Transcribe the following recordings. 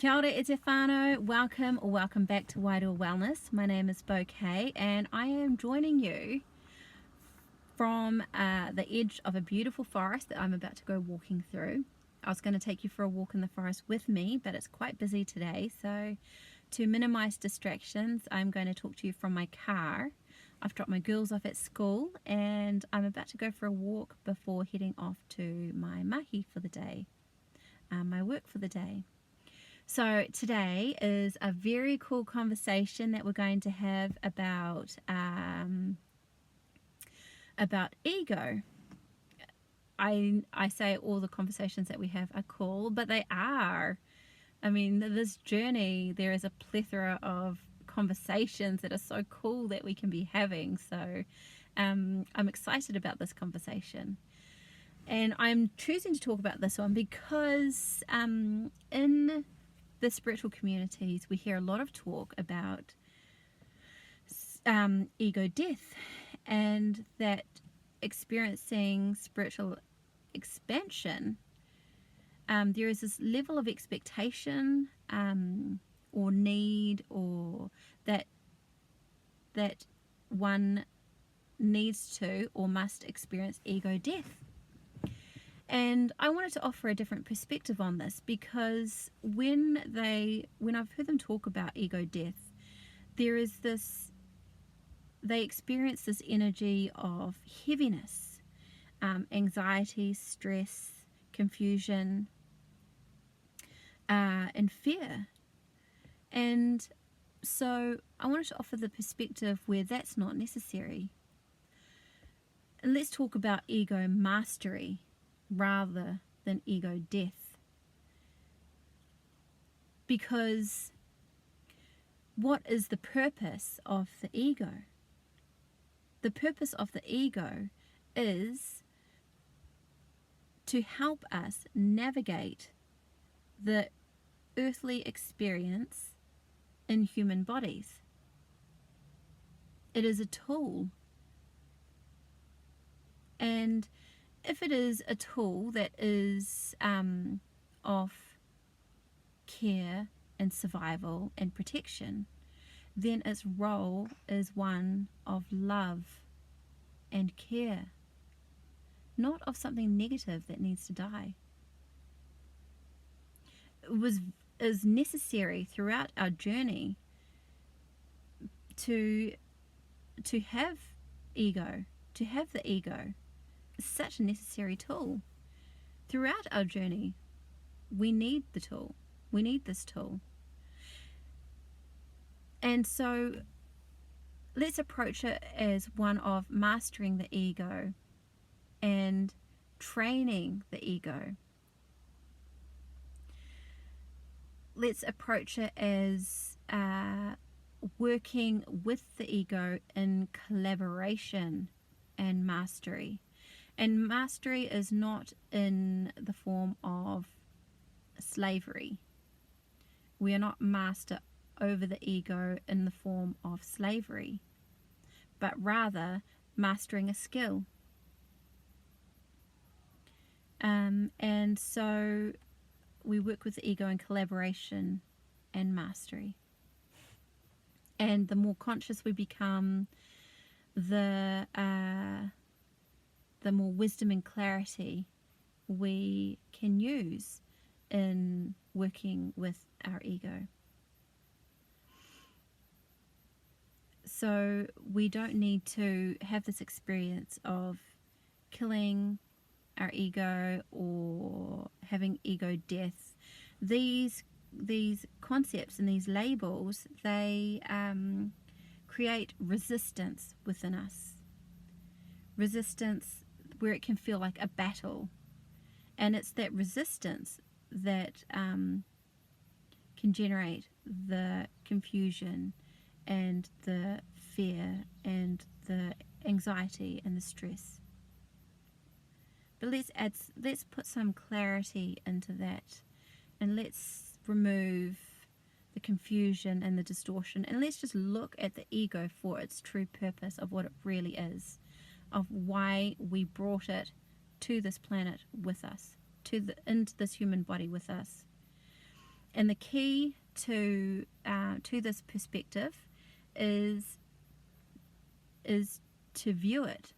Kia ora e te whānau, welcome or welcome back to Wairua Wellness. My name is Bouquet and I am joining you from the edge of a beautiful forest that I'm about to go walking through. I was going to take you for a walk in the forest with me, but it's quite busy today, so to minimize distractions, I'm going to talk to you from my car. I've dropped my girls off at school and I'm about to go for a walk before heading off to my mihi for the day, my work for the day. So today is a very cool conversation that we're going to have about ego. I say all the conversations that we have are cool, but they are. I mean, this journey, there is a plethora of conversations that are so cool that we can be having. So I'm excited about this conversation. And I'm choosing to talk about this one because in the spiritual communities, we hear a lot of talk about ego death, and that experiencing spiritual expansion, there is this level of expectation or need, or that one needs to or must experience ego death. And I wanted to offer a different perspective on this, because when I've heard them talk about ego death, there is this, they experience this energy of heaviness, anxiety, stress, confusion, and fear. And so I wanted to offer the perspective where that's not necessary. And let's talk about ego mastery rather than ego death. Because what is the purpose of the ego? The purpose of the ego is to help us navigate the earthly experience in human bodies. It is a tool. And if it is a tool that is of care and survival and protection, then its role is one of love and care, not of something negative that needs to die. It is necessary throughout our journey to have ego, to have the ego. Such a necessary tool. Throughout our journey, we need the tool. We need this tool. And so let's approach it as one of mastering the ego and training the ego. Let's approach it as working with the ego in collaboration and mastery. And mastery is not in the form of slavery. We are not master over the ego in the form of slavery, but rather mastering a skill. And so we work with the ego in collaboration and mastery. And the more conscious we become, the more wisdom and clarity we can use in working with our ego. So we don't need to have this experience of killing our ego or having ego death. These concepts and these labels, they create resistance within us. Resistance where it can feel like a battle. And it's that resistance that can generate the confusion and the fear and the anxiety and the stress. But let's put some clarity into that, and let's remove the confusion and the distortion, and let's just look at the ego for its true purpose of what it really is, of why we brought it to this planet with us, into this human body with us. And the key to this perspective is to view it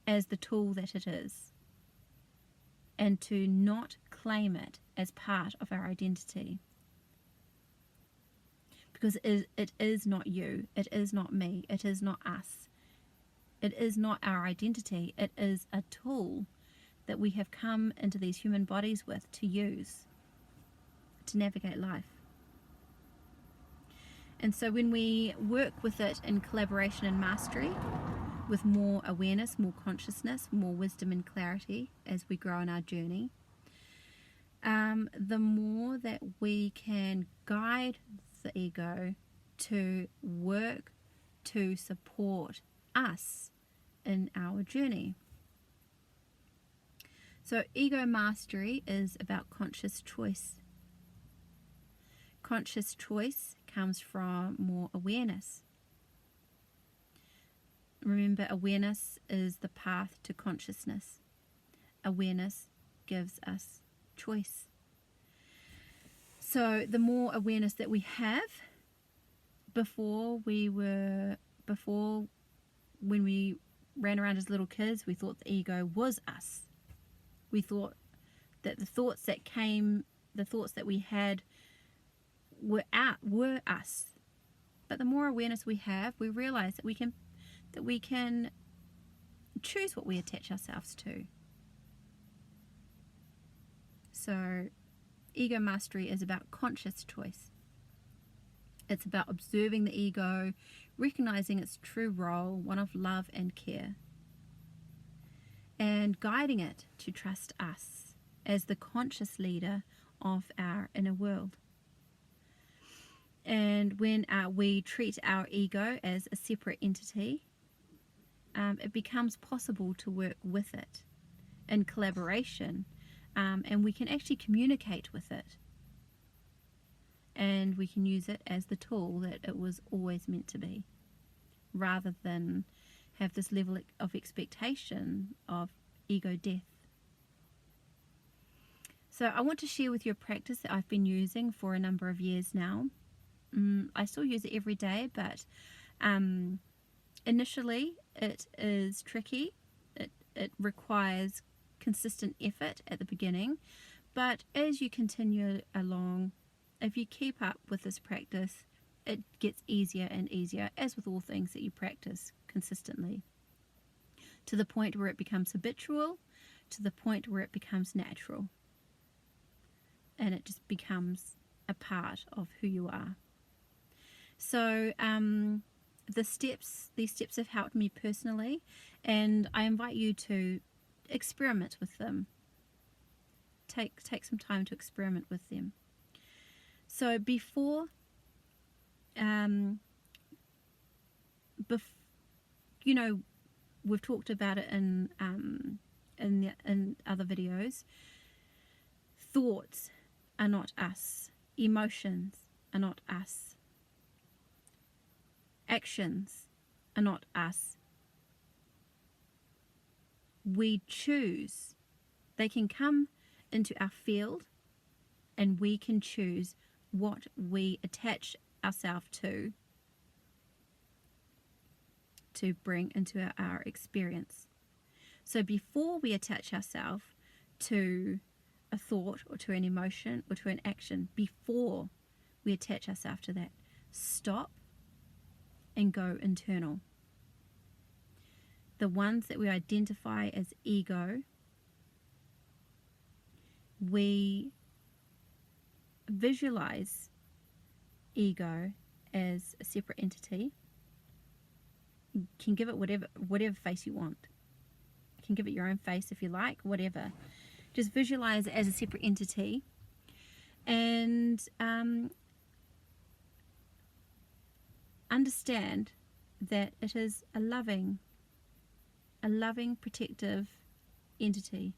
as the tool that it is, and to not claim it as part of our identity. Because it is not you, it is not me, it is not us, it is not our identity. It is a tool that we have come into these human bodies with to use to navigate life. And so when we work with it in collaboration and mastery, with more awareness, more consciousness, more wisdom and clarity as we grow on our journey, the more that we can guide the ego to work to support us in our journey. So ego mastery is about conscious choice. Conscious choice comes from more awareness. Remember, awareness is the path to consciousness. Awareness gives us choice. So the more awareness that we have, before when we ran around as little kids, we thought the ego was us. We thought that the thoughts that we had were us. But the more awareness we have, we realize that we can choose what we attach ourselves to. So ego mastery is about conscious choice. It's about observing the ego, recognizing its true role, one of love and care, and guiding it to trust us as the conscious leader of our inner world. And when we treat our ego as a separate entity, it becomes possible to work with it in collaboration, and we can actually communicate with it, and we can use it as the tool that it was always meant to be, rather than have this level of expectation of ego death. So I want to share with you a practice that I've been using for a number of years now. I still use it every day, but initially it is tricky. It requires consistent effort at the beginning, but as you continue along, if you keep up with this practice, it gets easier and easier, as with all things that you practice consistently, to the point where it becomes habitual, to the point where it becomes natural, and it just becomes a part of who you are. So these steps have helped me personally, and I invite you to experiment with them. Take some time to experiment with them. So before we've talked about it in other videos. Thoughts are not us. Emotions are not us. Actions are not us. We choose. They can come into our field, and we can choose what we attach ourselves to bring into our experience. So before we attach ourselves to a thought or to an emotion or to an action, before we attach ourselves to that, stop and go internal. The ones that we identify as ego, we visualize ego as a separate entity. You can give it whatever face you want. You can give it your own face if you like, whatever. Just visualize it as a separate entity, and understand that it is a loving, protective entity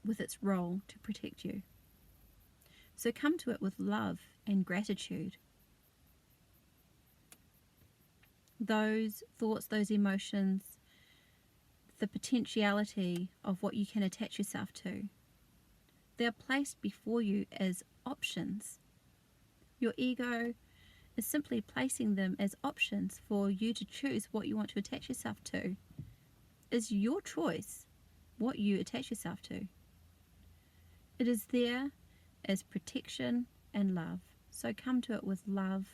with its role to protect you. So come to it with love and gratitude. Those thoughts, those emotions, the potentiality of what you can attach yourself to, They're placed before you as options. Your ego is simply placing them as options for you to choose what you want to attach yourself to. It's your choice what you attach yourself to. It is there as protection and love. So come to it with love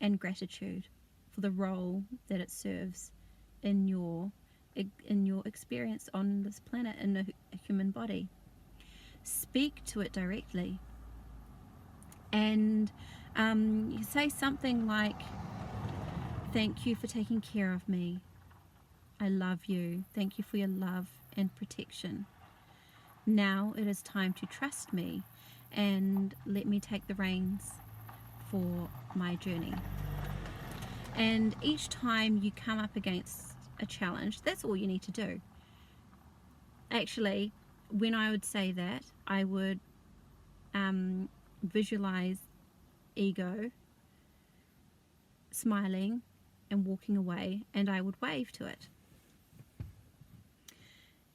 and gratitude for the role that it serves in your experience on this planet, in a human body. Speak to it directly, and you say something like, thank you for taking care of me. I love you. Thank you for your love and protection. Now it is time to trust me and let me take the reins for my journey. And each time you come up against a challenge, that's all you need to do. Actually, when I would say that, I would visualize ego smiling and walking away, and I would wave to it.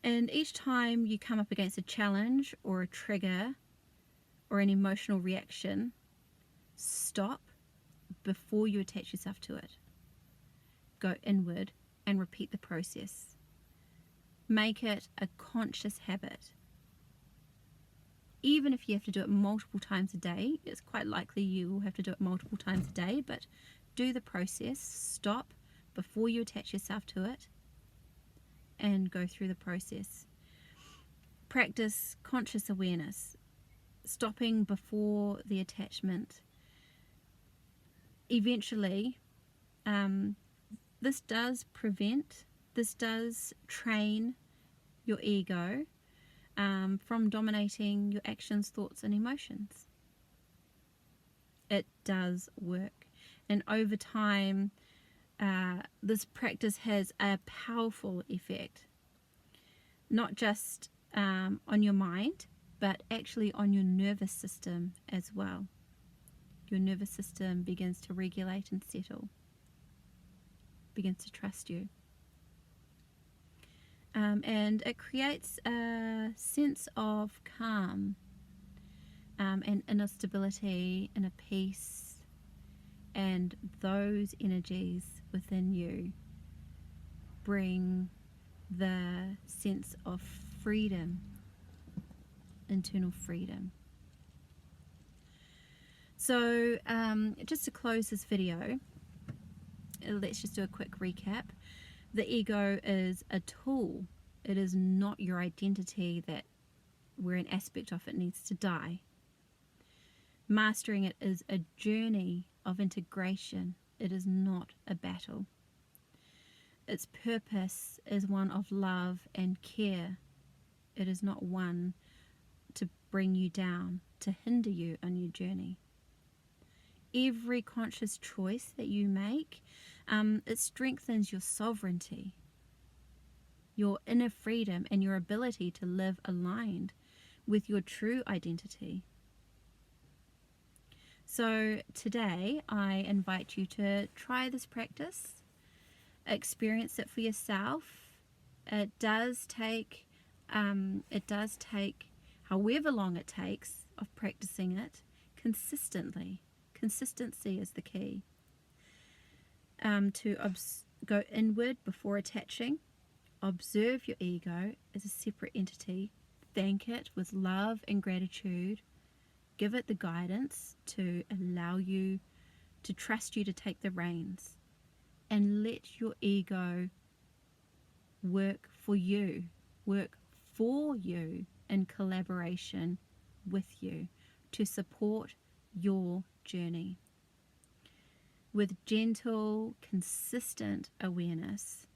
And each time you come up against a challenge or a trigger or an emotional reaction, stop before you attach yourself to it. Go inward and repeat the process. Make it a conscious habit. Even if you have to do it multiple times a day, it's quite likely you will have to do it multiple times a day, but do the process. Stop before you attach yourself to it and go through the process. Practice conscious awareness, stopping before the attachment. Eventually, this does train your ego from dominating your actions, thoughts, and emotions. It does work. And over time, this practice has a powerful effect, not just on your mind, but actually on your nervous system as well. Your nervous system begins to regulate and settle, begins to trust you. And it creates a sense of calm and inner stability, inner peace, and those energies within you bring the sense of freedom, internal freedom. So just to close this video, let's just do a quick recap. The ego is a tool. It is not your identity where an aspect of it needs to die. Mastering it is a journey of integration. It is not a battle. Its purpose is one of love and care. It is not one to bring you down, to hinder you on your journey. Every conscious choice that you make, it strengthens your sovereignty, your inner freedom, and your ability to live aligned with your true identity. So today I invite you to try this practice, experience it for yourself. It does take however long it takes of practicing it consistently. Consistency is the key. To go inward before attaching. Observe your ego as a separate entity. Thank it with love and gratitude. Give it the guidance to allow you, to trust you to take the reins. And let your ego work for you in collaboration with you to support your journey. With gentle, consistent awareness,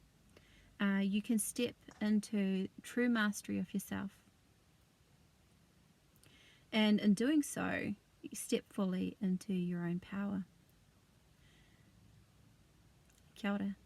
you can step into true mastery of yourself. And in doing so, you step fully into your own power. Kia ora.